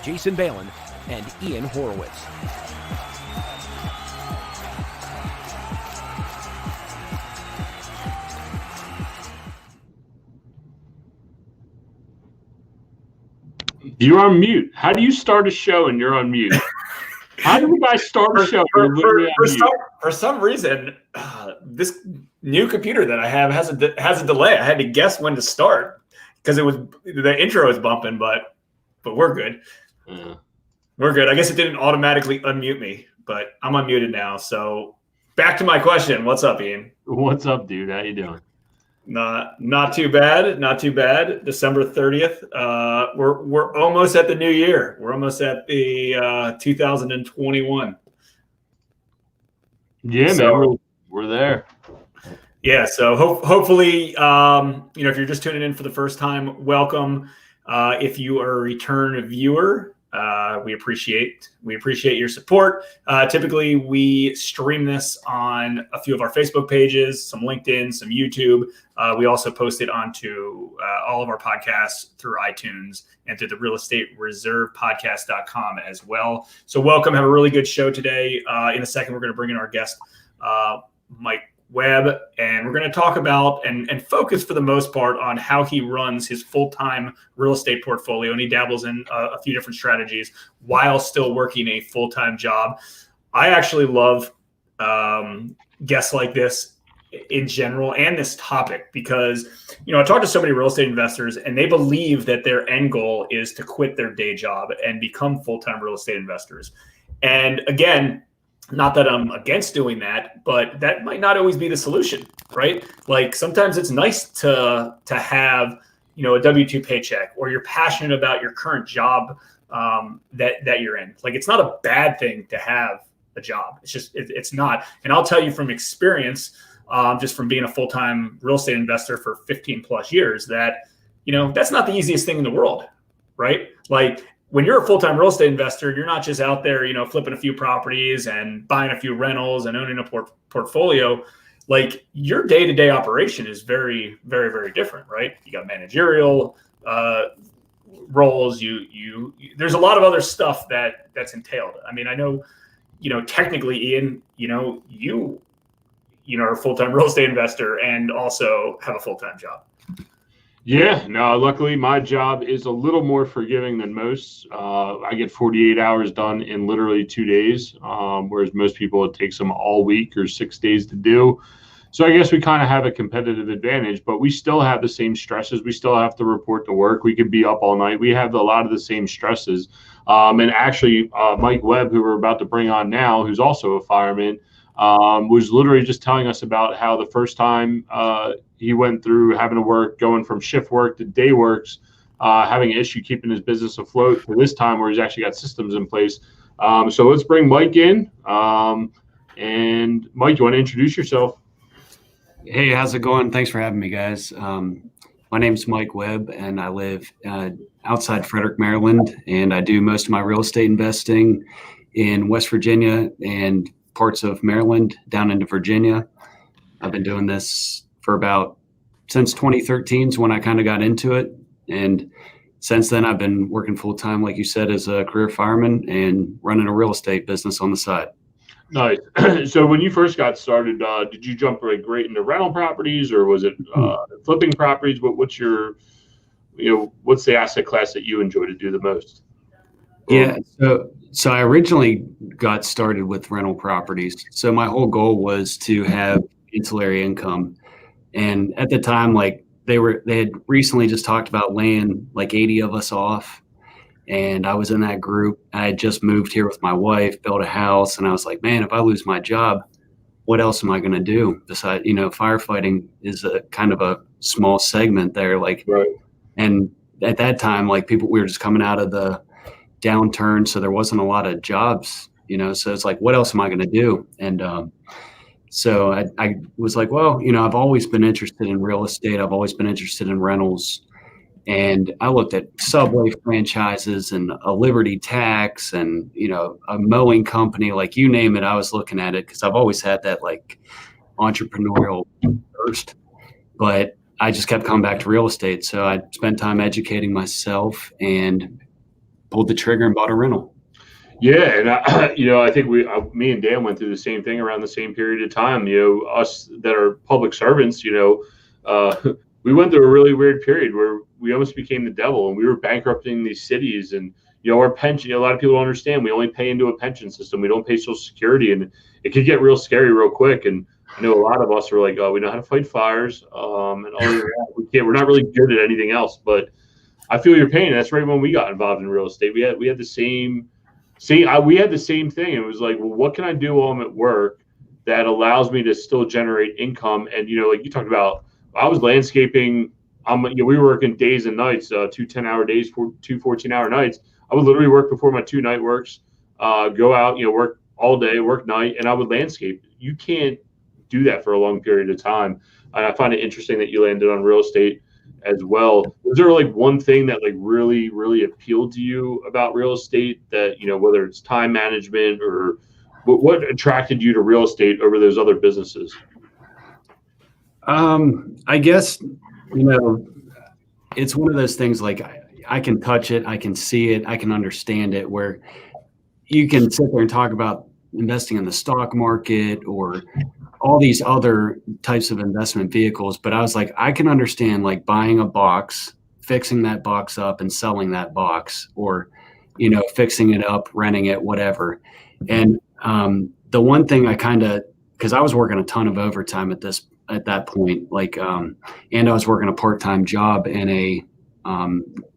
Jason Balin and Ian Horowitz. You're on mute. How do you start a show and you're on mute? How do you guys start a show? For some reason, this new computer that I have has a delay. I had to guess when to start because the intro was bumping, but we're good. Yeah. We're good. I guess it didn't automatically unmute me, but I'm unmuted now. So back to my question. What's up, Ian? What's up, dude? How you doing? Not too bad. Not too bad. December 30th. We're almost at the new year. We're almost at the 2021. Yeah, so, man, we're there. Yeah. So hopefully, if you're just tuning in for the first time, welcome. If you are a return viewer, we appreciate your support. Typically, we stream this on a few of our Facebook pages, some LinkedIn, some YouTube. We also post it onto all of our podcasts through iTunes and through the realestatereservepodcast.com as well. So welcome. Have a really good show today. In a second, we're going to bring in our guest, Mike Webb, and we're going to talk about and focus for the most part on how he runs his full-time real estate portfolio, and he dabbles in a few different strategies while still working a full-time job. I actually love guests like this in general and this topic because, I talk to so many real estate investors and they believe that their end goal is to quit their day job and become full-time real estate investors. And again, not that I'm against doing that, but that might not always be the solution, right? Like sometimes it's nice to have, a W-2 paycheck, or you're passionate about your current job that you're in. Like it's not a bad thing to have a job. It's just, it's not. And I'll tell you from experience, just from being a full-time real estate investor for 15 plus years that, that's not the easiest thing in the world, right? Like, when you're a full-time real estate investor, you're not just out there, flipping a few properties and buying a few rentals and owning a portfolio. Like your day-to-day operation is very, very, very different, right? You got managerial roles. There's a lot of other stuff that's entailed. I mean, I know, technically, Ian, you are a full-time real estate investor and also have a full-time job. Yeah, no, luckily my job is a little more forgiving than most. I get 48 hours done in literally 2 days, whereas most people, it takes them all week or 6 days to do. So I guess we kind of have a competitive advantage, but we still have the same stresses. We still have to report to work. We could be up all night. We have a lot of the same stresses. And actually, Mike Webb, who we're about to bring on now, who's also a fireman, was literally just telling us about how the first time he went through having to going from shift work to day works, having an issue keeping his business afloat, to this time where he's actually got systems in place. So let's bring Mike in. And Mike, do you want to introduce yourself? Hey, how's it going? Thanks for having me, guys. My name's Mike Webb, and I live outside Frederick, Maryland, and I do most of my real estate investing in West Virginia and parts of Maryland down into Virginia. I've been doing this for since 2013 is when I kind of got into it. And since then I've been working full time, like you said, as a career fireman and running a real estate business on the side. Nice. So when you first got started, did you jump right into rental properties, or was it flipping properties? What's your, what's the asset class that you enjoy to do the most? Yeah. So I originally got started with rental properties. So my whole goal was to have ancillary income. And at the time, like they had recently just talked about laying like 80 of us off. And I was in that group. I had just moved here with my wife, built a house. And I was like, man, if I lose my job, what else am I going to do? Besides, firefighting is a kind of a small segment there. Like, right. And at that time, like we were just coming out of the downturn. So there wasn't a lot of jobs, so it's like, what else am I going to do? And so I was like, well, I've always been interested in real estate. I've always been interested in rentals. And I looked at Subway franchises and a Liberty Tax and, a mowing company, like you name it. I was looking at it because I've always had that like entrepreneurial thirst, but I just kept coming back to real estate. So I spent time educating myself, and pulled the trigger and bought a rental. Yeah, and I think me and Dan went through the same thing around the same period of time. Us that are public servants, we went through a really weird period where we almost became the devil, and we were bankrupting these cities. And our pension. A lot of people don't understand. We only pay into a pension system. We don't pay Social Security, and it could get real scary real quick. And I know a lot of us are like, oh, we know how to fight fires, and all of that. We're not really good at anything else. But I feel your pain. That's right when we got involved in real estate. We had the same. We had the same thing. It was like, well, what can I do while I'm at work that allows me to still generate income? And, like you talked about, I was landscaping. We were working days and nights, 2 10-hour days, 2 14-hour nights. I would literally work before my 2 night works, go out, work all day, work night, and I would landscape. You can't do that for a long period of time. And I find it interesting that you landed on real estate as well. Was there like one thing that like really, really appealed to you about real estate that, whether it's time management or what attracted you to real estate over those other businesses? I guess, it's one of those things like I can touch it, I can see it, I can understand it, where you can sit there and talk about investing in the stock market or all these other types of investment vehicles. But I was like, I can understand like buying a box, fixing that box up and selling that box, or, fixing it up, renting it, whatever. And the one thing because I was working a ton of overtime at that point, and I was working a part-time job in a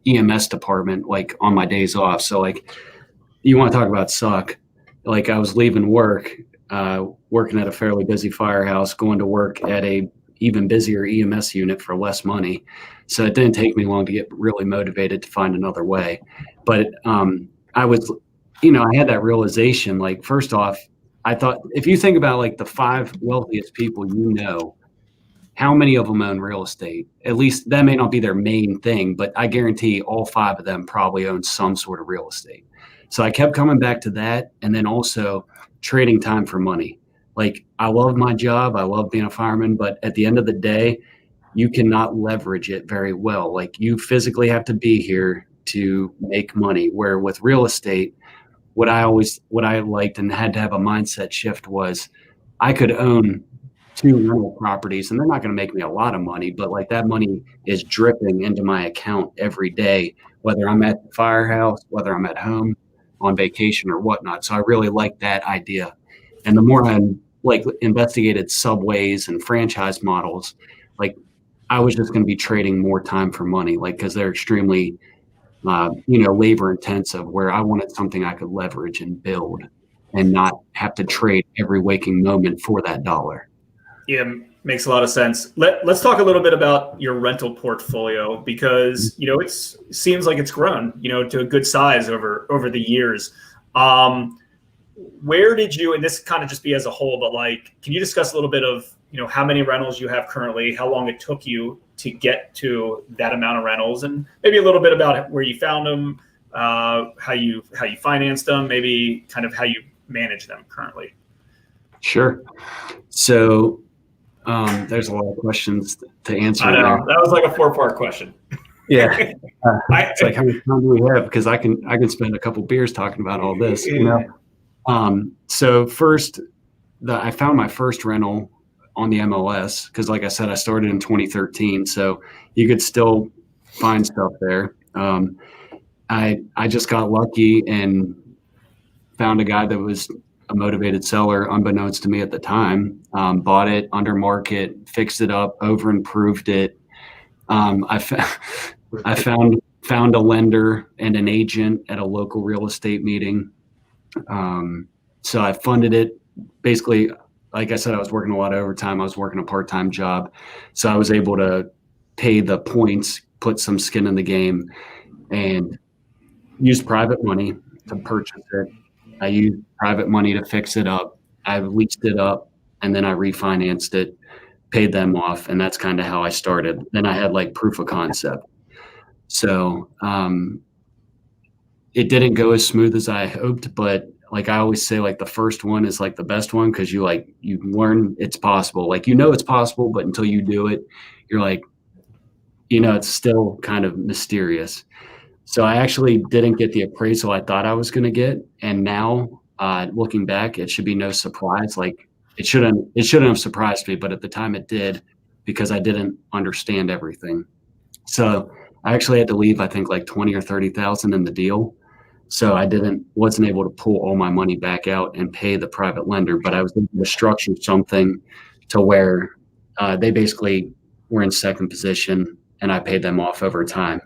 EMS department, like on my days off. So like, you want to talk about suck. Like I was leaving work, working at a fairly busy firehouse, going to work at a even busier EMS unit for less money. So it didn't take me long to get really motivated to find another way. But I was, I had that realization, like, first off, I thought, if you think about like the 5 wealthiest people, how many of them own real estate? At least that may not be their main thing, but I guarantee all 5 of them probably own some sort of real estate. So I kept coming back to that. And then also trading time for money. Like, I love my job. I love being a fireman, but at the end of the day, you cannot leverage it very well. Like, you physically have to be here to make money. Where with real estate, what I liked and had to have a mindset shift was I could own 2 rental properties, and they're not going to make me a lot of money, but like that money is dripping into my account every day, whether I'm at the firehouse, whether I'm at home, on vacation or whatnot. So I really like that idea. And the more I investigated subways and franchise models, like I was just going to be trading more time for money, because they're extremely, labor intensive, where I wanted something I could leverage and build and not have to trade every waking moment for that dollar. Yeah, makes a lot of sense. Let's talk a little bit about your rental portfolio, because it seems like it's grown to a good size over the years. Where did you, and this kind of just be as a whole, but can you discuss a little bit of how many rentals you have currently, how long it took you to get to that amount of rentals, and maybe a little bit about where you found them, how you financed them, maybe kind of how you manage them currently. Sure. So there's a lot of questions to answer. I know there. That was like a 4-part question. Yeah. It's like, how much time do we have? Because I can spend a couple beers talking about all this, So first, I found my first rental on the MLS, because like I said, I started in 2013, so you could still find stuff there. I just got lucky and found a guy that was a motivated seller, unbeknownst to me at the time. Bought it under market, fixed it up, over improved it. I found a lender and an agent at a local real estate meeting. So I funded it. Basically, like I said, I was working a lot of overtime. I was working a part-time job. So I was able to pay the points, put some skin in the game, and use private money to purchase it. I used private money to fix it up. I leased it up, and then I refinanced it, paid them off, and that's kind of how I started. Then I had proof of concept. So it didn't go as smooth as I hoped, but I always say, the first one is the best one, because you learn it's possible. It's possible, but until you do it, you're it's still kind of mysterious. So I actually didn't get the appraisal I thought I was going to get. And now looking back, it should be no surprise. Like it shouldn't have surprised me, but at the time it did because I didn't understand everything. So I actually had to leave, I think like 20 or 30,000 in the deal. So I wasn't able to pull all my money back out and pay the private lender, but I was able to structure something to where they basically were in second position and I paid them off over time.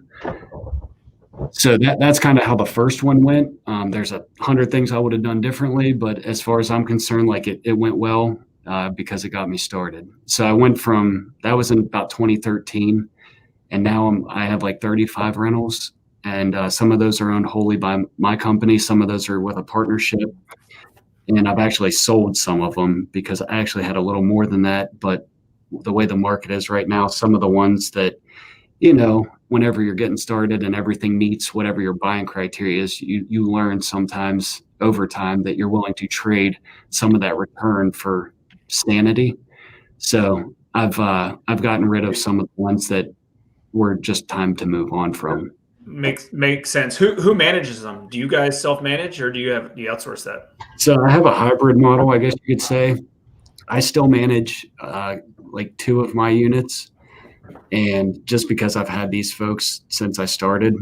So that's kind of how the first one went. There's 100 things I would have done differently, but as far as I'm concerned, like it went well because it got me started. So I went from, that was in about 2013, and now I have like 35 rentals, and some of those are owned wholly by my company. Some of those are with a partnership, and I've actually sold some of them because I actually had a little more than that. But the way the market is right now, some of the ones that, whenever you're getting started and everything meets whatever your buying criteria is, you learn sometimes over time that you're willing to trade some of that return for sanity. So I've gotten rid of some of the ones that were just time to move on from. Makes sense. Who manages them? Do you guys self-manage or do you outsource that? So I have a hybrid model, I guess you could say. I still manage like 2 of my units. And just because I've had these folks since I started,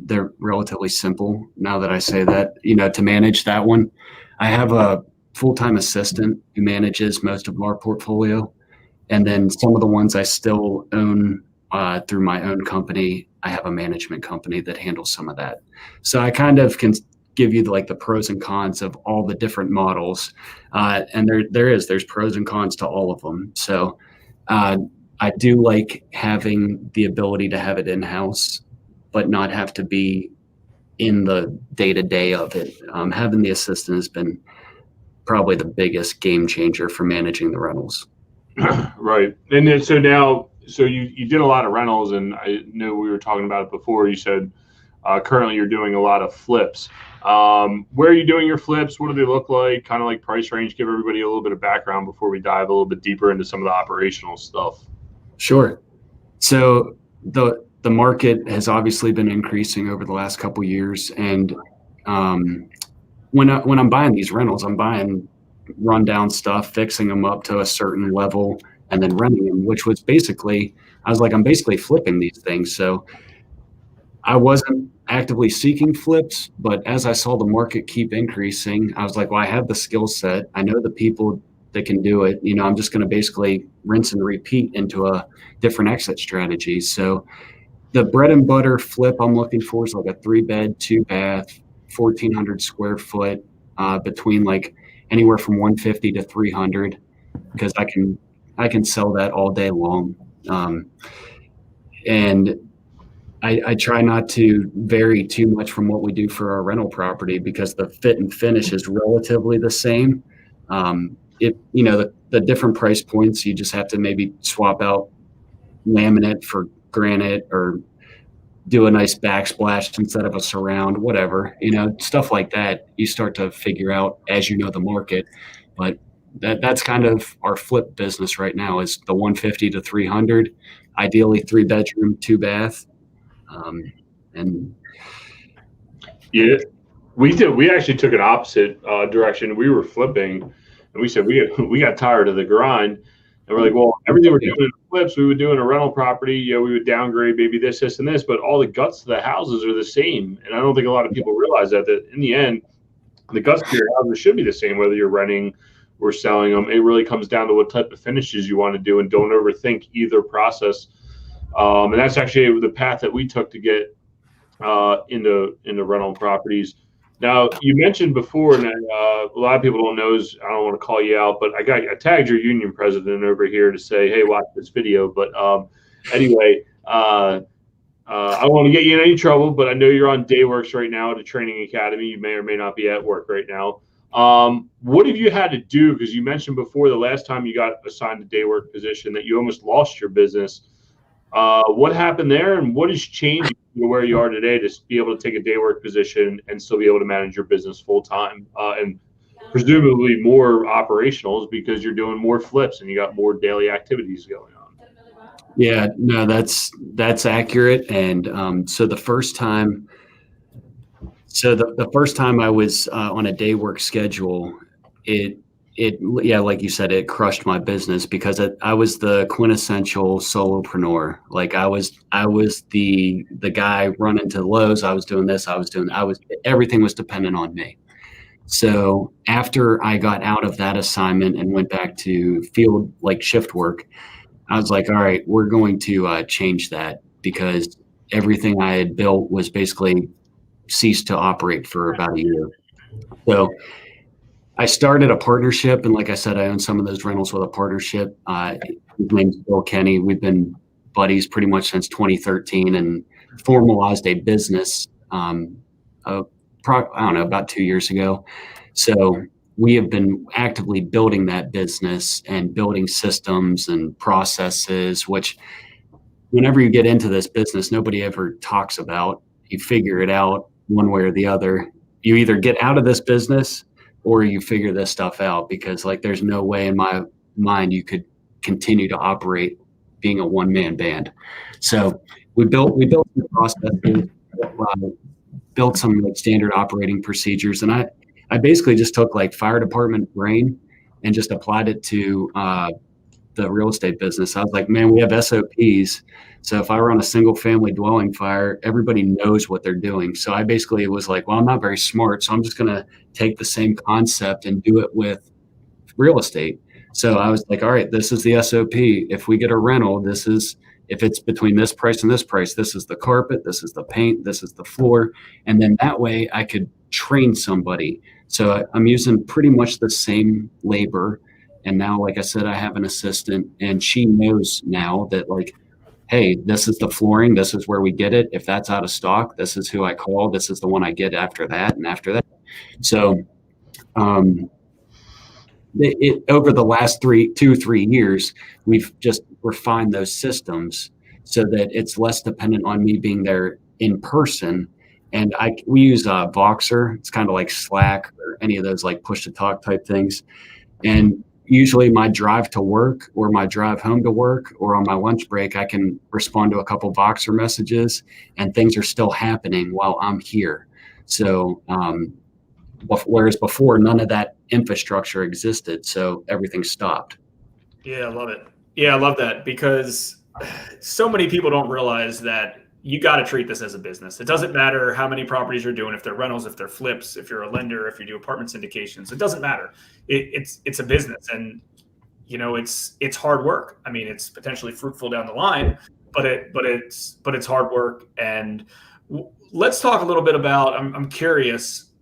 they're relatively simple now that I say that, to manage that one. I have a full-time assistant who manages most of our portfolio. And then some of the ones I still own through my own company, I have a management company that handles some of that. So I kind of can give you the pros and cons of all the different models. And there's pros and cons to all of them. So I do like having the ability to have it in-house, but not have to be in the day-to-day of it. Having the assistant has been probably the biggest game changer for managing the rentals. Right. And then so you did a lot of rentals, and I know we were talking about it before. You said currently you're doing a lot of flips. Where are you doing your flips? What do they look like? Kind of like price range. Give everybody a little bit of background before we dive a little bit deeper into some of the operational stuff. Sure. So the market has obviously been increasing over the last couple of years, and when I'm buying these rentals, I'm buying rundown stuff, fixing them up to a certain level, and then renting them. Which was basically, I'm basically flipping these things. So I wasn't actively seeking flips, but as I saw the market keep increasing, I was like, well, I have the skill set. I know the people that can do it. I'm just going to basically rinse and repeat into a different exit strategy. So the bread and butter flip I'm looking for is like a 3-bed, 2-bath, 1,400 square foot, between like anywhere from 150 to 300, because I can sell that all day long. And I try not to vary too much from what we do for our rental property because the fit and finish is relatively the same. The different price points, you just have to maybe swap out laminate for granite or do a nice backsplash instead of a surround, whatever, stuff like that. You start to figure out as you know the market, but that's kind of our flip business right now is the 150 to 300, ideally 3-bedroom, 2-bath. And yeah, we actually took an opposite direction. We were flipping, and we said we got tired of the grind, and we're like, well, everything we're doing in flips, we would do in a rental property. We would downgrade maybe this and this, but all the guts of the houses are the same. And I don't think a lot of people realize that in the end, the guts of your houses should be the same, whether you're renting or selling them. It really comes down to what type of finishes you want to do, and don't overthink either process. And that's actually the path that we took to get into rental properties. Now, you mentioned before, and a lot of people don't know, I don't want to call you out, but I tagged your union president over here to say, hey, watch this video. But anyway, I don't want to get you in any trouble, but I know you're on Dayworks right now at a training academy. You may or may not be at work right now. What have you had to do? Because you mentioned before the last time you got assigned a Daywork position that you almost lost your business. What happened there, and what has changed where you are today to be able to take a Daywork position and still be able to manage your business full time, and presumably more operationals because you're doing more flips and you got more daily activities going on? Yeah, no, that's accurate. And so the first time, the first time I was on a day work schedule, it yeah, like you said, it crushed my business because I was the quintessential solopreneur. Like I was the guy running to Lowe's. I was doing this. Everything was dependent on me. So after I got out of that assignment and went back to field like shift work, I was like, all right, we're going to change that because everything I had built was basically ceased to operate for about a year. So I started a partnership, and like I said, I own some of those rentals with a partnership. His name's Bill Kenny. We've been buddies pretty much since 2013, and formalized a business. I don't know, about 2 years ago. So we have been actively building that business and building systems and processes, which whenever you get into this business, nobody ever talks about. You figure it out one way or the other. You either get out of this business or you figure this stuff out, because like there's no way in my mind you could continue to operate being a one-man band. So we built some processes, built some like standard operating procedures, and I basically just took like fire department brain and just applied it to the real estate business. I was like, man, we have SOPs. So if I run a single family dwelling fire, everybody knows what they're doing. So I basically was like, well, I'm not very smart, so I'm just going to take the same concept and do it with real estate. So I was like, all right, this is the SOP. If we get a rental, if it's between this price and this price, this is the carpet, this is the paint, this is the floor. And then that way I could train somebody. So I'm using pretty much the same labor. And now, like I said, I have an assistant, and she knows now that like, hey, this is the flooring, this is where we get it. If that's out of stock, this is who I call. This is the one I get after that and after that. So over the last 3 years, we've just refined those systems so that it's less dependent on me being there in person. And we use Voxer. It's kind of like Slack or any of those like push to talk type things. And usually my drive to work or my drive home to work or on my lunch break, I can respond to a couple Voxer messages and things are still happening while I'm here. So whereas before, none of that infrastructure existed. So everything stopped. Yeah, I love it. Yeah, I love that, because so many people don't realize that you got to treat this as a business. It doesn't matter how many properties you're doing, if they're rentals, if they're flips, if you're a lender, if you do apartment syndications, it doesn't matter. It's a business, and you know it's hard work. I mean, it's potentially fruitful down the line, but it's hard work. And let's talk a little bit about. I'm curious,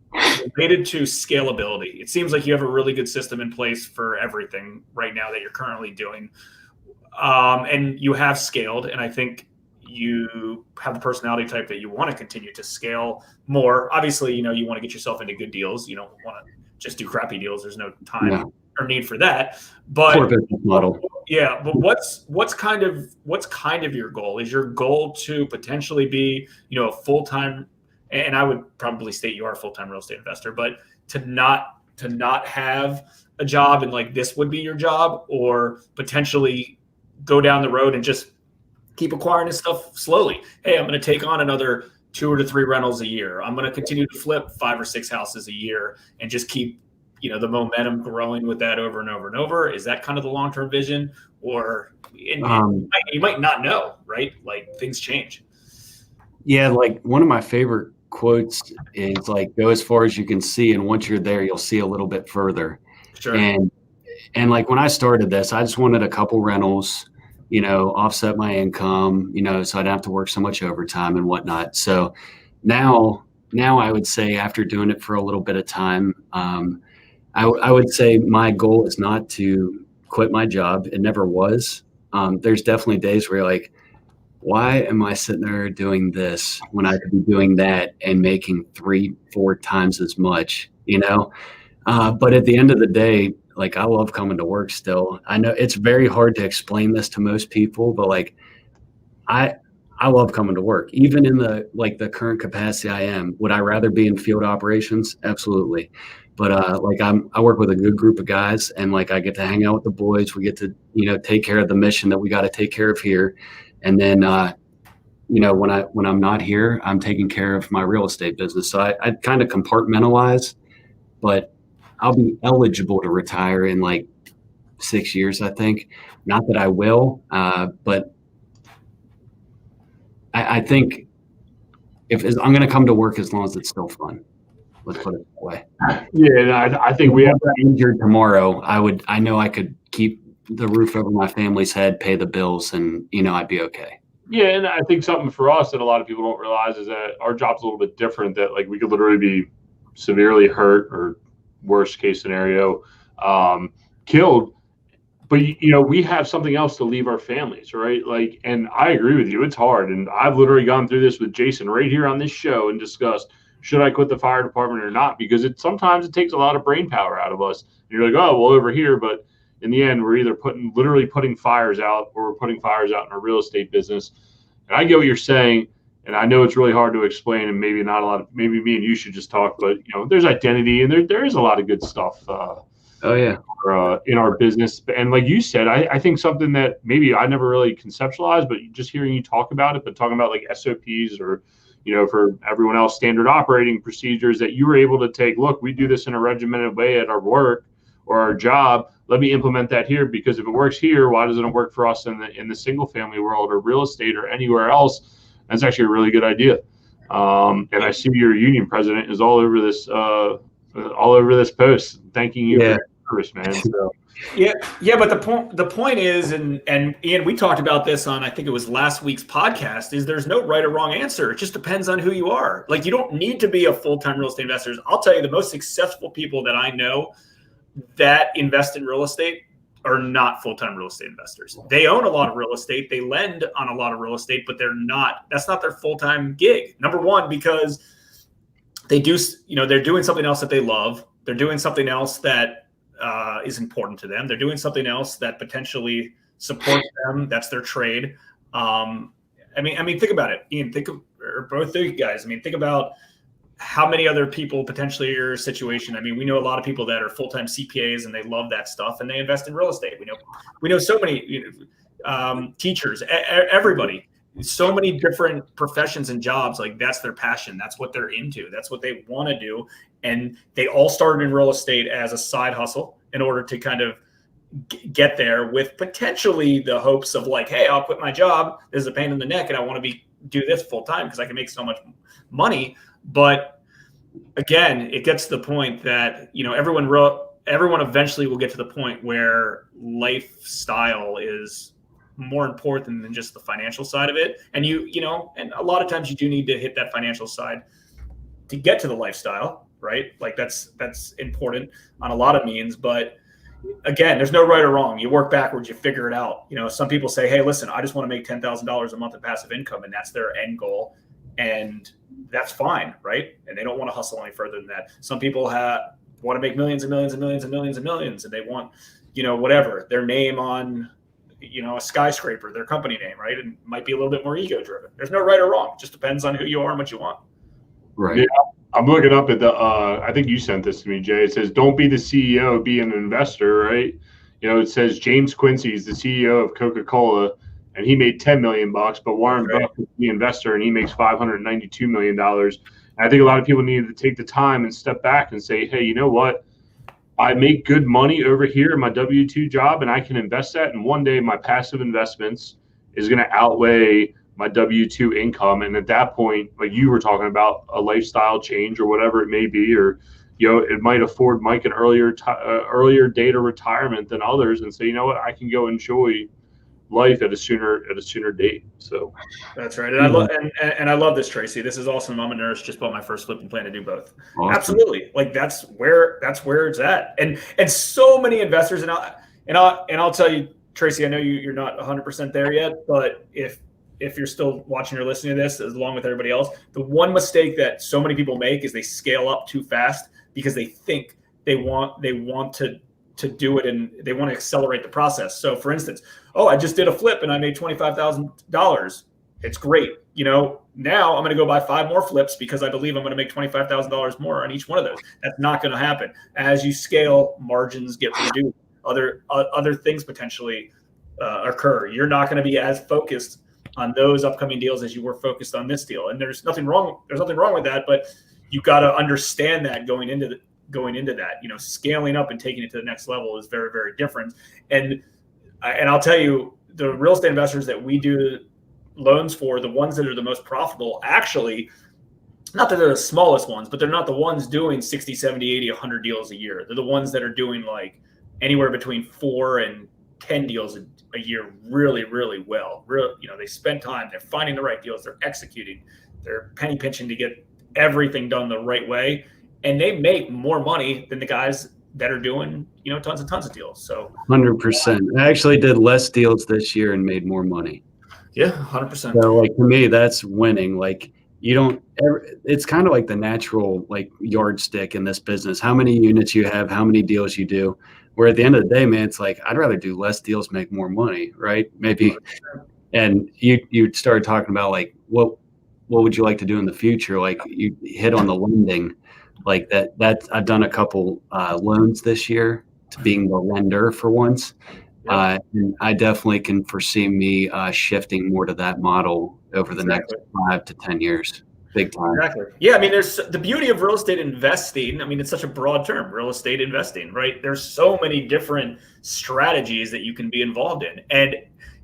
related to scalability. It seems like you have a really good system in place for everything right now that you're currently doing, and you have scaled, and I think you have the personality type that you want to continue to scale more. Obviously, you want to get yourself into good deals. You don't want to just do crappy deals. There's no time or need for that. But poor business model. Yeah, but what's kind of your goal? Is your goal to potentially be, a full-time, and I would probably state you are a full-time real estate investor, but to not have a job and like this would be your job, or potentially go down the road and just keep acquiring this stuff slowly? Hey, I'm going to take on another 2 to 3 rentals a year. I'm going to continue to flip 5 or 6 houses a year and just keep, the momentum growing with that over and over and over. Is that kind of the long-term vision? Or you might not know, right? Like things change. Yeah. Like one of my favorite quotes is like, go as far as you can see. And once you're there, you'll see a little bit further. Sure. And like when I started this, I just wanted a couple rentals, offset my income, so I don't have to work so much overtime and whatnot. So now I would say, after doing it for a little bit of time, I would say my goal is not to quit my job. It never was. There's definitely days where you're like, why am I sitting there doing this when I could be doing that and making 3-4 times as much, But at the end of the day, like I love coming to work still. I know it's very hard to explain this to most people, but like I I love coming to work, even in the current capacity I am. Would I rather be in field operations? Absolutely. But I work with a good group of guys, and like I get to hang out with the boys. We get to take care of the mission that we got to take care of here, and then when I'm not here, I'm taking care of my real estate business. So I kind of compartmentalize, but I'll be eligible to retire in like 6 years, I think. Not that I will, but I think I'm going to come to work as long as it's still fun. Let's put it that way. Yeah, and I think we have injured tomorrow. I know I could keep the roof over my family's head, pay the bills, and I'd be okay. Yeah, and I think something for us that a lot of people don't realize is that our job's a little bit different. That like we could literally be severely hurt, or worst case scenario, killed. But we have something else to leave our families, right? Like, and I agree with you, it's hard. And I've literally gone through this with Jason right here on this show and discussed, should I quit the fire department or not? Because sometimes it takes a lot of brain power out of us. And you're like, oh, well, over here, but in the end, we're either literally putting fires out, or we're putting fires out in our real estate business. And I get what you're saying, and I know it's really hard to explain, and maybe maybe me and you should just talk, but there's identity, and there is a lot of good stuff. Oh yeah. In our business. And like you said, I think something that maybe I never really conceptualized, but just hearing you talk about it, but talking about like SOPs or, for everyone else, standard operating procedures that you were able to take, look, we do this in a regimented way at our work or our job. Let me implement that here, because if it works here, why doesn't it work for us in the single family world or real estate or anywhere else? That's actually a really good idea. And I see your union president is all over this post, thanking you for your service, man. So. Yeah, but the point is, and Ian, we talked about this on, I think it was last week's podcast, is there's no right or wrong answer. It just depends on who you are. Like, you don't need to be a full-time real estate investor. I'll tell you, the most successful people that I know that invest in real estate are not full-time real estate investors. They own a lot of real estate. They lend on a lot of real estate, but that's not their full-time gig. Number one, because they do, they're doing something else that they love. They're doing something else that is important to them. They're doing something else that potentially supports them. That's their trade. I mean, think about it, Ian. Or both of you guys. I mean, think about how many other people potentially are your situation. I mean, we know a lot of people that are full-time CPAs and they love that stuff and they invest in real estate. We know so many teachers, everybody, so many different professions and jobs. Like, that's their passion. That's what they're into. That's what they want to do. And they all started in real estate as a side hustle in order to kind of get there, with potentially the hopes of like, hey, I'll quit my job. This is a pain in the neck, and I want to do this full time because I can make so much money. But again, it gets to the point that, everyone eventually will get to the point where lifestyle is more important than just the financial side of it. And and a lot of times you do need to hit that financial side to get to the lifestyle, right? Like that's important on a lot of means, but again, there's no right or wrong. You work backwards, you figure it out. Some people say, hey, listen, I just want to make $10,000 a month in passive income, and that's their end goal. And that's fine, right? And they don't want to hustle any further than that. Some people want to make millions and millions and millions and millions and millions, and they want, whatever, their name on, a skyscraper, their company name, right? And might be a little bit more ego driven. There's no right or wrong. It just depends on who you are and what you want. Right. Yeah, I'm looking up at I think you sent this to me, Jay. It says, don't be the CEO, be an investor, right? It says James Quincy is the CEO of Coca-Cola, and he made $10 million, but Warren Buffett is the investor, and he makes $592 million. And I think a lot of people need to take the time and step back and say, hey, you know what? I make good money over here in my W-2 job, and I can invest that. And one day my passive investments is going to outweigh my W-2 income. And at that point, like you were talking about, a lifestyle change or whatever it may be, or, it might afford Mike an earlier date of retirement than others, and say, you know what, I can go enjoy life at a sooner date. So that's right. And I love this, Tracy. This is awesome. I'm a nurse, just bought my first flip and plan to do both. Awesome. Absolutely. Like that's where it's at. And so many investors, and I'll tell you, Tracy, I know you're not 100% there yet, but if you're still watching or listening to this, along with everybody else, the one mistake that so many people make is they scale up too fast because they think they want to do it and they want to accelerate the process. So for instance, I just did a flip and I made $25,000. It's great. Now I'm going to go buy 5 more flips because I believe I'm going to make $25,000 more on each one of those. That's not going to happen. As you scale, margins get reduced. Other things potentially occur. You're not going to be as focused on those upcoming deals as you were focused on this deal. And there's nothing wrong with that, but you got to understand that going into that, scaling up and taking it to the next level is very, very different. And I'll tell you, the real estate investors that we do loans for, the ones that are the most profitable, actually, not that they're the smallest ones, but they're not the ones doing 60, 70, 80, 100 deals a year. They're the ones that are doing like anywhere between 4 and 10 deals a year really, really well. They spend time, they're finding the right deals, they're executing, they're penny pinching to get everything done the right way. And they make more money than the guys that are doing, tons and tons of deals. So 100%. I actually did less deals this year and made more money. Yeah, 100%. So like to me, that's winning. Like it's kind of like the natural like yardstick in this business. How many units you have, how many deals you do. Where at the end of the day, man, it's like I'd rather do less deals, make more money, right? Maybe. And you started talking about like what would you like to do in the future? Like you hit on the lending, like that. I've done a couple loans this year to being the lender for once. And I definitely can foresee me shifting more to that model over the next 5 to 10 years. Big time. Exactly. Yeah. I mean, there's the beauty of real estate investing. I mean, it's such a broad term, real estate investing, right? There's so many different strategies that you can be involved in. And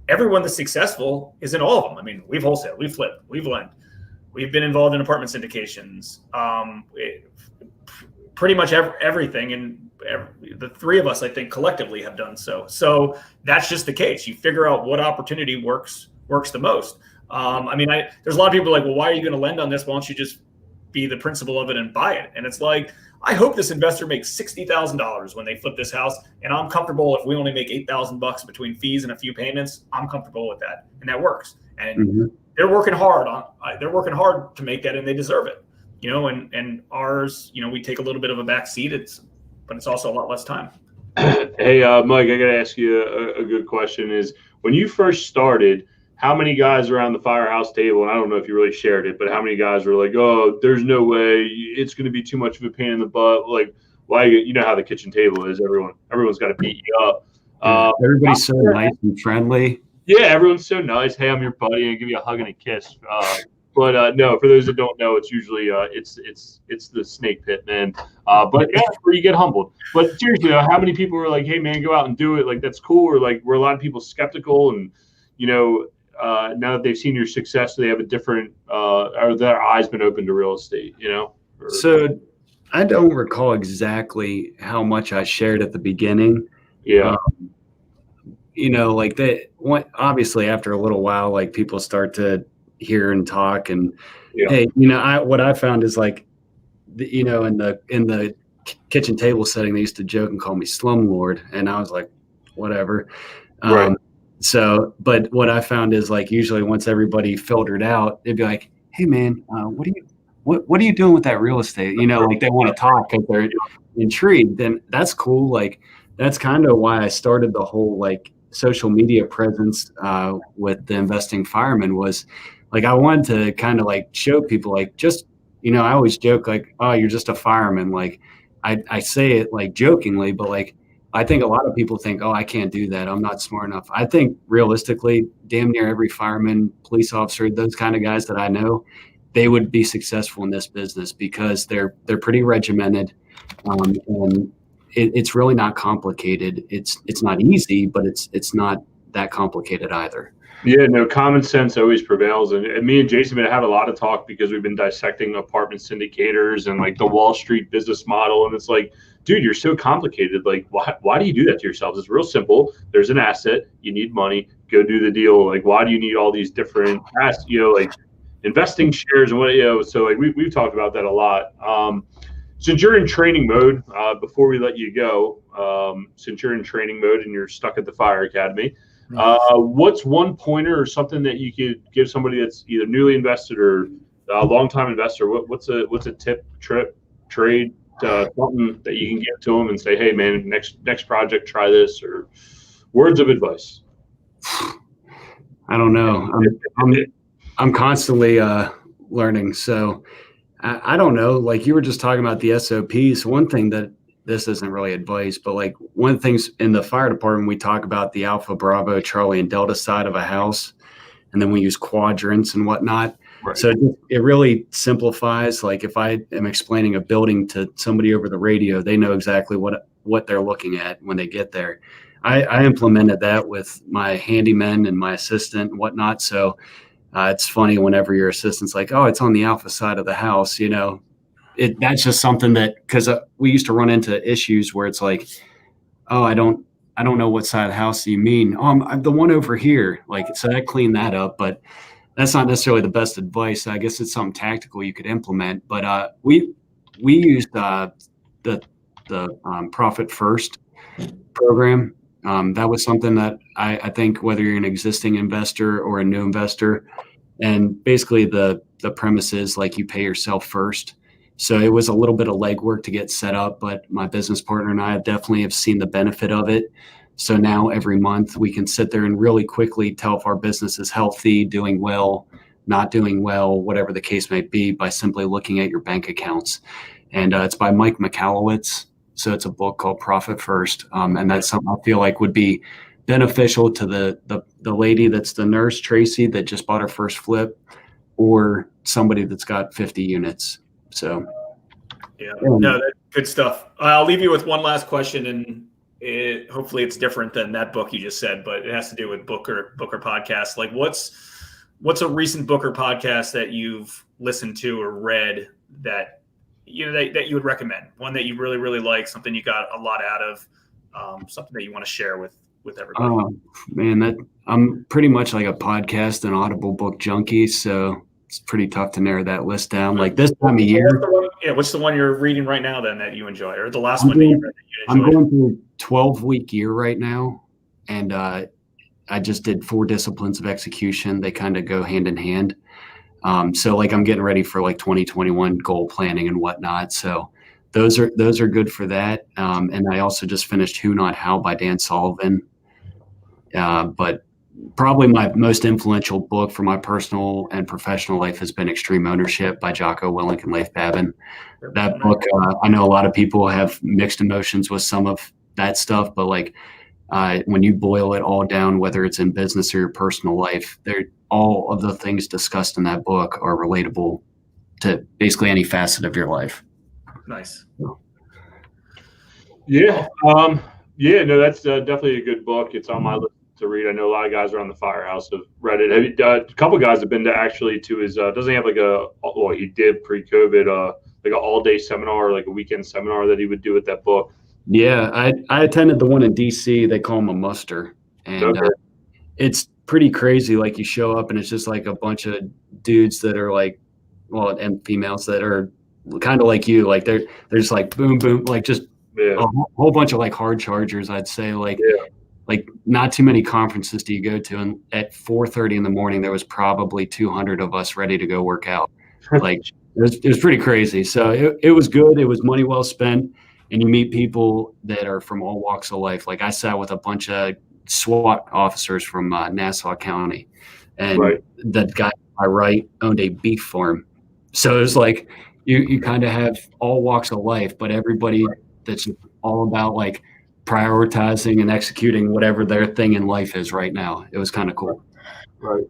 everyone that's successful is in all of them. I mean, we've wholesaled, we've flipped, we've lent, we've been involved in apartment syndications, pretty much everything. And the 3 of us, I think, collectively have done so. So that's just the case. You figure out what opportunity works the most. There's a lot of people like, well, why are you going to lend on this? Why don't you just be the principal of it and buy it? And it's like, I hope this investor makes $60,000 when they flip this house. And I'm comfortable if we only make $8,000 between fees and a few payments, I'm comfortable with that. And that works. And they're working hard to make that, and they deserve it, and ours, we take a little bit of a back seat. But it's also a lot less time. Hey, Mike, I got to ask you a good question is when you first started, how many guys around the firehouse table, and I don't know if you really shared it, but how many guys were like, oh, there's no way, it's going to be too much of a pain in the butt. Like, why? You know how the kitchen table is. Everyone's got to beat you up. Everybody's so nice and friendly. Yeah, everyone's so nice. Hey, I'm your buddy. I give you a hug and a kiss. But no, for those that don't know, it's usually it's the snake pit, man. But yeah, where you get humbled. But seriously, how many people were like, "Hey, man, go out and do it"? Like that's cool. Or like, were a lot of people skeptical? And now that they've seen your success, they have a different, or their eyes been open to real estate. So I don't recall exactly how much I shared at the beginning. Yeah. Like obviously after a little while, like people start to hear and talk and hey, what I found is like, in the kitchen table setting, they used to joke and call me slumlord. And I was like, whatever. Right. So, but what I found is like, usually once everybody filtered out, they'd be like, hey man, what are you doing with that real estate? Like they want to talk because they're intrigued. Then that's cool. Like, that's kind of why I started the whole like social media presence with the Investing Fireman was like, I wanted to kind of like show people like just, I always joke like, oh, you're just a fireman. Like I say it like jokingly, but like, I think a lot of people think, oh, I can't do that. I'm not smart enough. I think realistically, damn near every fireman, police officer, those kind of guys that I know, they would be successful in this business because they're pretty regimented. And it's really not complicated. It's not easy, but it's not that complicated either. Yeah, no, common sense always prevails. And me and Jason have had a lot of talk because we've been dissecting apartment syndicators and like the Wall Street business model. And it's like, dude, you're so complicated. Like, why do you do that to yourselves? It's real simple. There's an asset. You need money. Go do the deal. Like, why do you need all these different assets? Like investing shares and what, so like we've talked about that a lot. Since you're in training mode, before we let you go, since you're in training mode and you're stuck at the Fire Academy, what's one pointer or something that you could give somebody that's either newly invested or a long-time investor? What's a tip, trade, something that you can give to them and say, hey man, next project, try this, or words of advice? I don't know. I'm constantly learning. So I don't know, like you were just talking about the SOPs. One thing that this isn't really advice, but like one of the things in the fire department, we talk about the Alpha, Bravo, Charlie, and Delta side of a house. And then we use quadrants and whatnot. Right. So it really simplifies. Like if I am explaining a building to somebody over the radio, they know exactly what they're looking at when they get there. I implemented that with my handyman and my assistant and whatnot. So it's funny whenever your assistant's like, oh, it's on the Alpha side of the house, that's just something that, because we used to run into issues where it's like, oh, I don't know what side of the house you mean. Oh, I'm the one over here. Like, so that cleaned that up, but that's not necessarily the best advice. I guess it's something tactical you could implement. But we used the Profit First program. That was something that I think whether you're an existing investor or a new investor, and basically the premise is like you pay yourself first. So it was a little bit of legwork to get set up, but my business partner and I definitely have seen the benefit of it. So now every month we can sit there and really quickly tell if our business is healthy, doing well, not doing well, whatever the case may be, by simply looking at your bank accounts. And it's by Mike Michalowicz. So it's a book called Profit First. And that's something I feel like would be beneficial to the lady that's the nurse, Tracy, that just bought her first flip, or somebody that's got 50 units. So, yeah, no, that's good stuff. I'll leave you with one last question, and hopefully it's different than that book you just said, but it has to do with Booker podcast. Like, what's a recent Booker podcast that you've listened to or read that that you would recommend? One that you really, really like, something you got a lot out of, something that you want to share with everybody. Oh man, I'm pretty much like a podcast and Audible book junkie, so it's pretty tough to narrow that list down. Like this time of year. What's the one you're reading right now then that you enjoy, or the last one that you read that you enjoyed? I'm going through a 12-week year right now, and I just did 4 disciplines of execution. They kind of go hand in hand. So like I'm getting ready for like 2021 goal planning and whatnot. So those are good for that. And I also just finished Who Not How by Dan Sullivan. But probably my most influential book for my personal and professional life has been Extreme Ownership by Jocko Willink and Leif Babin. That book, I know a lot of people have mixed emotions with some of that stuff, but like when you boil it all down, whether it's in business or your personal life, all of the things discussed in that book are relatable to basically any facet of your life. Nice. Yeah. No, that's definitely a good book. It's on my list to read. I know a lot of guys around the firehouse have read it. A couple of guys have been to his, doesn't he have like he did pre-COVID, like an all-day seminar, like a weekend seminar that he would do with that book. Yeah, I attended the one in DC. They call them a muster. And it's pretty crazy. Like you show up and it's just like a bunch of dudes that are like, and females that are kind of like you. Like they're just like boom, boom, like just a whole bunch of like hard chargers, I'd say. Like not too many conferences do you go to. And at 4:30 in the morning, there was probably 200 of us ready to go work out. Like it was pretty crazy. So it was good. It was money well spent. And you meet people that are from all walks of life. Like I sat with a bunch of SWAT officers from Nassau County, and that guy on my right owned a beef farm. So it's like you kind of have all walks of life, but everybody that's all about like prioritizing and executing whatever their thing in life is right now. It was kind of cool. Right.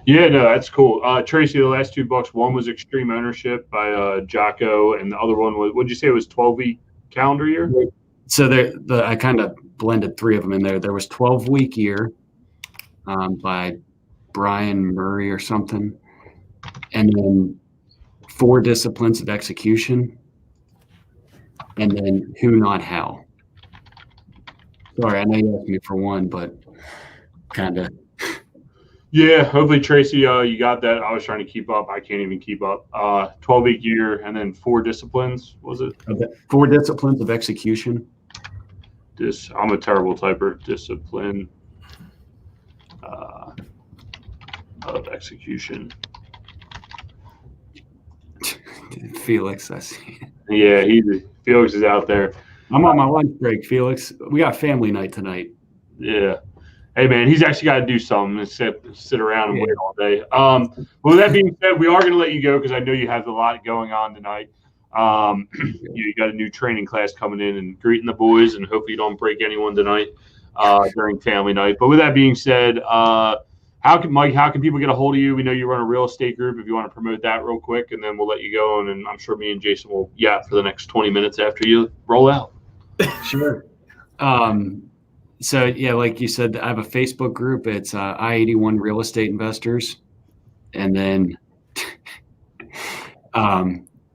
Yeah, no, that's cool. Tracy, the last 2 books, one was Extreme Ownership by Jocko, and the other one was, what'd you say it was, 12-week calendar year? So I kind of blended 3 of them in there. There was 12-week year by Brian Murray or something, and then 4 disciplines of execution, and then Who Not How. Sorry, I know you asked me for one, but kind of. Yeah, hopefully, Tracy, you got that. I was trying to keep up. I can't even keep up. 12-week year, and then 4 disciplines, was it? 4 disciplines of execution. I'm a terrible typer. Discipline of execution. Felix, I see. Yeah, Felix is out there. I'm on my lunch break, Felix. We got family night tonight. Yeah. Hey, man, he's actually got to do something and sit around and wait all day. But with that being said, we are going to let you go because I know you have a lot going on tonight. You got a new training class coming in and greeting the boys, and hopefully you don't break anyone tonight during family night. But with that being said, how can people get a hold of you? We know you run a real estate group. If you want to promote that real quick, and then we'll let you go. And I'm sure me and Jason will yap for the next 20 minutes after you roll out. Sure. So yeah, like you said, I have a Facebook group. It's I-81 Real Estate Investors, and then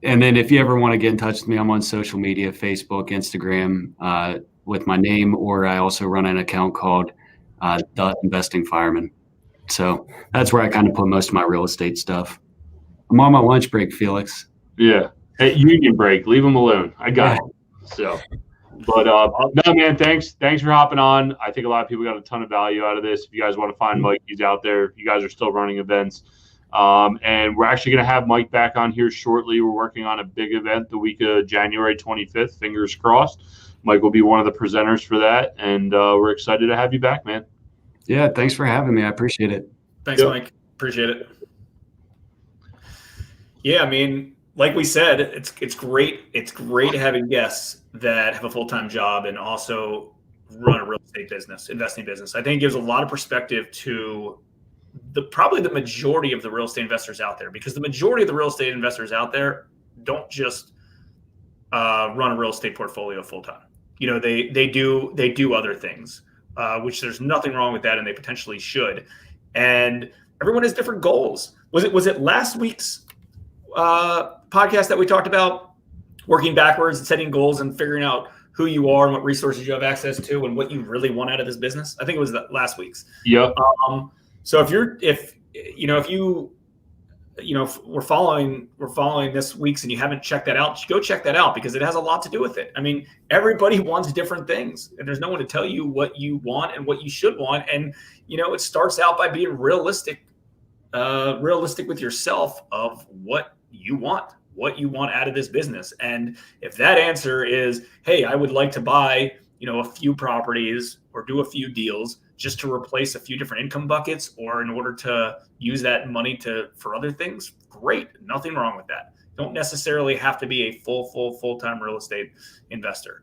if you ever want to get in touch with me, I'm on social media: Facebook, Instagram, with my name, or I also run an account called The Investing Fireman. So that's where I kind of put most of my real estate stuff. I'm on my lunch break, Felix. Yeah, hey, union break. Leave them alone. I got it. So. But no, man, thanks for hopping on. I think a lot of people got a ton of value out of this. If you guys want to find Mike, he's out there. You guys are still running events. And we're actually going to have Mike back on here shortly. We're working on a big event the week of January 25th, fingers crossed. Mike will be one of the presenters for that. And we're excited to have you back, man. Yeah, thanks for having me. I appreciate it. Thanks, Mike. Appreciate it. Yeah, I mean, like we said, it's great. It's great having guests that have a full-time job and also run a real estate business, investing business. I think it gives a lot of perspective to probably the majority of the real estate investors out there, because the majority of the real estate investors out there don't just run a real estate portfolio full-time. You know, they do other things, which there's nothing wrong with that, and they potentially should. And everyone has different goals. Was it last week's podcast that we talked about working backwards and setting goals and figuring out who you are and what resources you have access to and what you really want out of this business? I think it was last week's. Yep. So if we're following this week's and you haven't checked that out, go check that out, because it has a lot to do with it. I mean, everybody wants different things, and there's no one to tell you what you want and what you should want. And, it starts out by being realistic with yourself of what you want out of this business. And if that answer is, hey, I would like to buy, a few properties or do a few deals just to replace a few different income buckets, or in order to use that money for other things, great. Nothing wrong with that. Don't necessarily have to be a full-time real estate investor.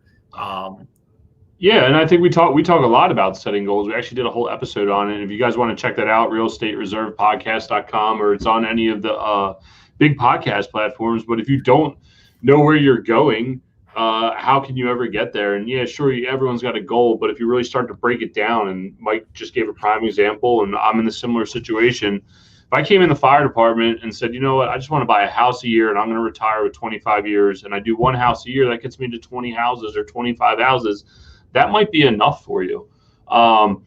Yeah, and I think we talk a lot about setting goals. We actually did a whole episode on it. If you guys want to check that out, realestatereservepodcast.com, or it's on any of the big podcast platforms. But if you don't know where you're going, how can you ever get there? And yeah, sure, everyone's got a goal, but if you really start to break it down, and Mike just gave a prime example, and I'm in a similar situation. If I came in the fire department and said, you know what, I just want to buy a house a year and I'm going to retire with 25 years, and I do one house a year, that gets me to 20 houses or 25 houses, that might be enough for you. So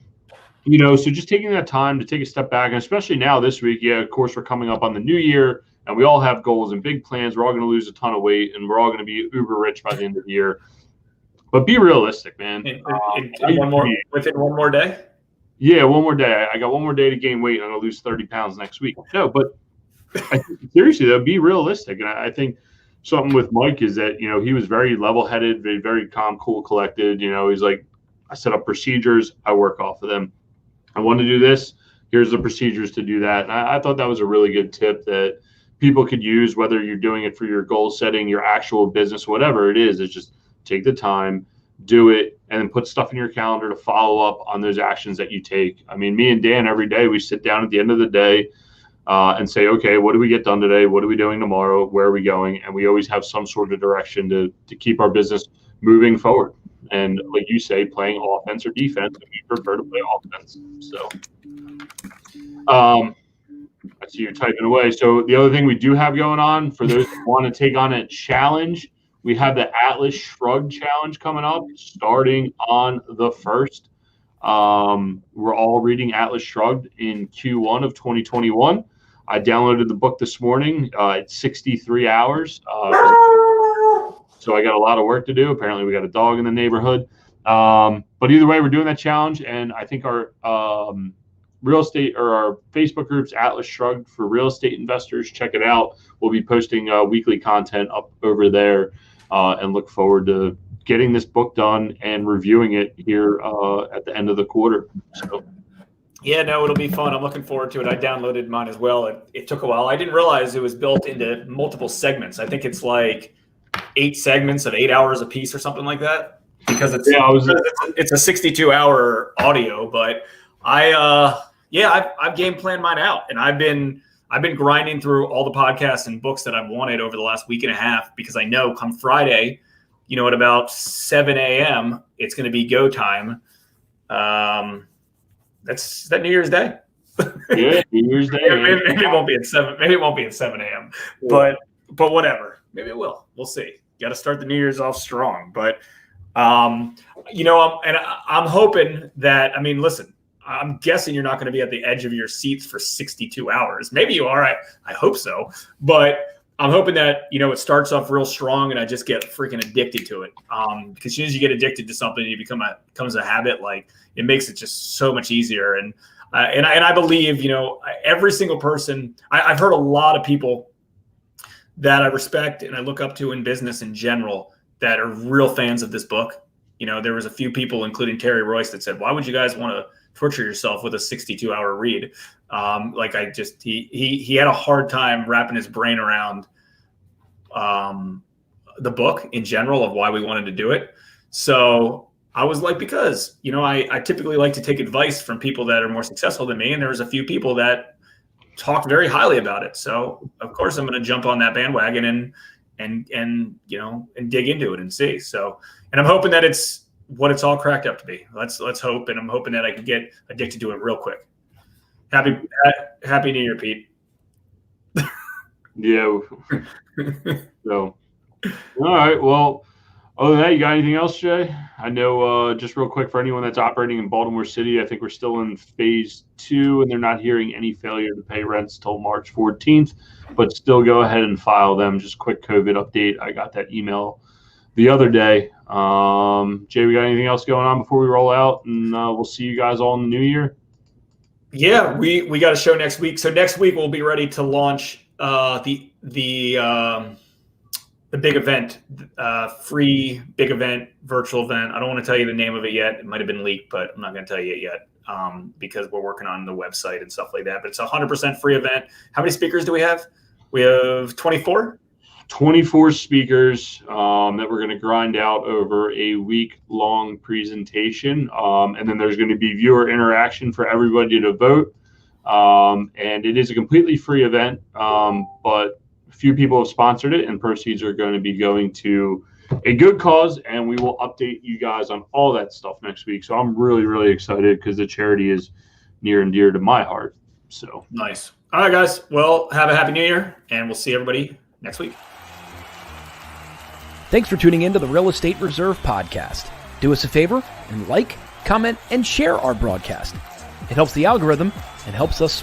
just taking that time to take a step back, and especially now this week, yeah, of course, we're coming up on the new year, and we all have goals and big plans. We're all going to lose a ton of weight, and we're all going to be uber rich by the end of the year. But be realistic, man. Within one more day? Yeah, one more day. I got one more day to gain weight, and I'm going to lose 30 pounds next week. No, but seriously, though, be realistic. And I think something with Mike is that, he was very level-headed, very calm, cool, collected. He's like, I set up procedures. I work off of them. I want to do this. Here's the procedures to do that. And I thought that was a really good tip that people could use, whether you're doing it for your goal setting, your actual business, whatever it is. It's just take the time, do it, and then put stuff in your calendar to follow up on those actions that you take. I mean, me and Dan, every day we sit down at the end of the day and say, okay, what do we get done today? What are we doing tomorrow? Where are we going? And we always have some sort of direction to keep our business moving forward. And like you say, playing offense or defense, we prefer to play offense. So I see you're typing away. So the other thing we do have going on, for those who want to take on a challenge, we have the Atlas Shrug Challenge coming up, starting on the 1st. We're all reading Atlas Shrugged in Q1 of 2021. I downloaded the book this morning. It's 63 hours. So I got a lot of work to do. Apparently, we got a dog in the neighborhood. But either way, we're doing that challenge. And I think our real estate, or our Facebook groups, Atlas Shrugged for real estate investors, check it out. We'll be posting weekly content up over there, and look forward to getting this book done and reviewing it here at the end of the quarter. So Yeah, no, it'll be fun. I'm looking forward to it. I downloaded mine as well. It took a while. I didn't realize it was built into multiple segments. I think it's like 8 segments of 8 hours a piece or something like that. Because it's a 62-hour audio, but I've game planned mine out, and I've been grinding through all the podcasts and books that I've wanted over the last week and a half, because I know come Friday, at about 7 a.m. it's going to be go time. That's New Year's Day. Yeah, New Year's Day. maybe it won't be at 7. Maybe it won't be at 7 a.m. But whatever. Maybe it will. We'll see. Got to start the New Year's off strong, but. I'm hoping that, listen, I'm guessing you're not going to be at the edge of your seats for 62 hours. Maybe you are. I hope so. But I'm hoping that, it starts off real strong and I just get freaking addicted to it. Because as soon as you get addicted to something, it becomes a habit. Like, it makes it just so much easier. And I believe, every single person, I've heard a lot of people that I respect and I look up to in business in general that are real fans of this book. There was a few people, including Terry Royce, that said, why would you guys want to torture yourself with a 62-hour read? He had a hard time wrapping his brain around the book in general of why we wanted to do it. So I was like, because, I typically like to take advice from people that are more successful than me. And there was a few people that talked very highly about it. So of course I'm going to jump on that bandwagon and dig into it and see. So, and I'm hoping that it's what it's all cracked up to be. Let's hope. And I'm hoping that I can get addicted to it real quick. Happy New Year, Pete. Yeah. So, all right. Well, other than that, you got anything else, Jay? I know, just real quick, for anyone that's operating in Baltimore City, I think we're still in phase 2 and they're not hearing any failure to pay rents till March 14th, but still go ahead and file them. Just quick COVID update. I got that email the other day. Jay, we got anything else going on before we roll out? And we'll see you guys all in the new year. Yeah, we got a show next week. So next week we'll be ready to launch the big event, free big event, virtual event. I don't want to tell you the name of it yet. It might have been leaked, but I'm not going to tell you it yet because we're working on the website and stuff like that. But it's a 100% free event. How many speakers do we have? We have 24? 24 speakers that we're going to grind out over a week-long presentation. And then there's going to be viewer interaction for everybody to vote. And it is a completely free event, but a few people have sponsored it, and proceeds are going to be going to a good cause, and we will update you guys on all that stuff next week. So I'm really, really excited because the charity is near and dear to my heart. So nice. All right, guys. Well, have a happy new year, and we'll see everybody next week. Thanks for tuning in to the Real Estate Reserve podcast. Do us a favor and like, comment, and share our broadcast. It helps the algorithm and helps us